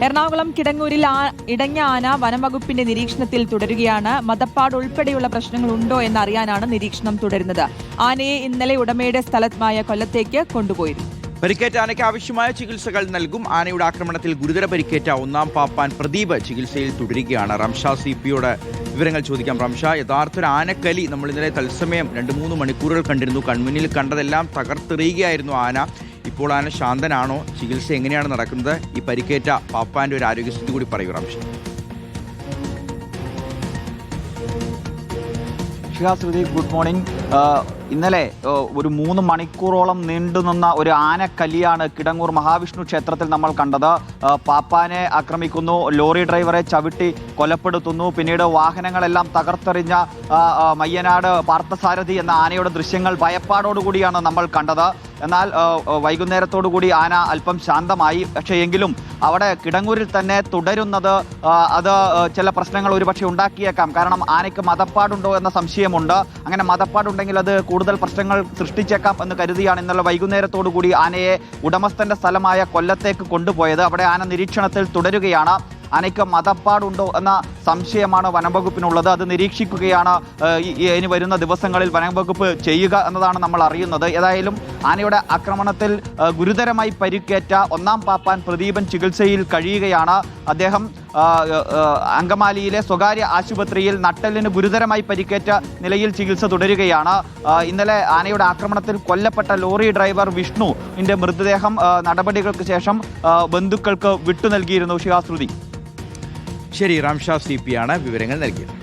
എറണാകുളം കിടങ്ങൂരിൽ ഇടഞ്ഞ ആന വനംവകുപ്പിന്റെ നിരീക്ഷണത്തിൽ തുടരുകയാണ്. മദപ്പാട് ഉൾപ്പെടെയുള്ള പ്രശ്നങ്ങളുണ്ടോ എന്നറിയാനാണ് നിരീക്ഷണം തുടരുന്നത്. ആനയെ ഇന്നലെ ഉടമയുടെ സ്ഥലമായ കൊല്ലത്തേക്ക് കൊണ്ടുപോയിരുന്നു. പരിക്കേറ്റ ആനയ്ക്ക് ആവശ്യമായ ചികിത്സകൾ നൽകും. ആനയുടെ ആക്രമണത്തിൽ ഗുരുതര പരിക്കേറ്റ ഒന്നാം പാപ്പാൻ പ്രദീപ് ചികിത്സയിൽ തുടരുകയാണ്. റംഷ CP-യോട് വിവരങ്ങൾ ചോദിക്കാം. റംഷ, യഥാർത്ഥ ഒരു ആനക്കലി നമ്മൾ ഇന്നലെ തത്സമയം 2-3 മണിക്കൂറുകൾ കണ്ടിരുന്നു. കൺമുന്നിൽ കണ്ടതെല്ലാം തകർത്തെറിയുകയായിരുന്നു ആന. ഇപ്പോൾ ആന ശാന്തനാണോ? ചികിത്സ എങ്ങനെയാണ് നടക്കുന്നത്? ഈ പരിക്കേറ്റ പാപ്പാന്റെ ഒരു ആരോഗ്യസ്ഥിതി കൂടി പറയൂ റംഷ. Shri good morning. ഇന്നലെ ഒരു 3 മണിക്കൂറോളം നീണ്ടുനിന്ന ഒരു ആനക്കലിയാണ് കിടങ്ങൂർ മഹാവിഷ്ണു ക്ഷേത്രത്തിൽ നമ്മൾ കണ്ടത്. പാപ്പാനെ ആക്രമിക്കുന്നു, ലോറി ഡ്രൈവറെ ചവിട്ടി കൊലപ്പെടുത്തുന്നു, പിന്നീട് വാഹനങ്ങളെല്ലാം തകർത്തെറിഞ്ഞ മയ്യനാട് പാർത്ഥസാരഥി എന്ന ആനയുടെ ദൃശ്യങ്ങൾ ഭയപ്പാടോടുകൂടിയാണ് നമ്മൾ കണ്ടത്. എന്നാൽ വൈകുന്നേരത്തോടുകൂടി ആന അല്പം ശാന്തമായി. പക്ഷേ എങ്കിലും അവിടെ കിടങ്ങൂരിൽ തന്നെ തുടരുന്നത് അത് ചില പ്രശ്നങ്ങൾ ഒരുപക്ഷെ ഉണ്ടാക്കിയേക്കാം. കാരണം ആനയ്ക്ക് മദപ്പാടുണ്ടോ എന്ന സംശയമുണ്ട്. അങ്ങനെ മദപ്പാടുണ്ടെങ്കിൽ അത് കൂടുതൽ പ്രശ്നങ്ങൾ സൃഷ്ടിച്ചേക്കാം എന്ന് കരുതിയാണ് ഇന്നലെ വൈകുന്നേരത്തോടുകൂടി ആനയെ ഉടമസ്ഥന്റെ സ്ഥലമായ കൊല്ലത്തേക്ക് കൊണ്ടുപോയത്. അവിടെ ആന നിരീക്ഷണത്തിൽ തുടരുകയാണ്. ആനയ്ക്ക് മദപ്പാടുണ്ടോ എന്ന സംശയമാണ് വനംവകുപ്പിനുള്ളത്. അത് നിരീക്ഷിക്കുകയാണ് ഇനി വരുന്ന ദിവസങ്ങളിൽ വനംവകുപ്പ് ചെയ്യുക എന്നതാണ് നമ്മൾ അറിയുന്നത്. ഏതായാലും ആനയുടെ ആക്രമണത്തിൽ ഗുരുതരമായി പരിക്കേറ്റ ഒന്നാം പാപ്പാൻ പ്രദീപൻ ചികിത്സയിൽ കഴിയുകയാണ്. അദ്ദേഹം അങ്കമാലിയിലെ സ്വകാര്യ ആശുപത്രിയിൽ നട്ടെല്ലിന് ഗുരുതരമായി പരിക്കേറ്റ നിലയിൽ ചികിത്സ തുടരുകയാണ്. ഇന്നലെ ആനയുടെ ആക്രമണത്തിൽ കൊല്ലപ്പെട്ട ലോറി ഡ്രൈവർ വിഷ്ണുവിന്റെ മൃതദേഹം നടപടികൾക്ക് ശേഷം ബന്ധുക്കൾക്ക് വിട്ടു നൽകിയിരുന്നു. ശിവാശ്രുതി. ശരി, റംഷ CP-യാണ് വിവരങ്ങൾ നൽകിയത്.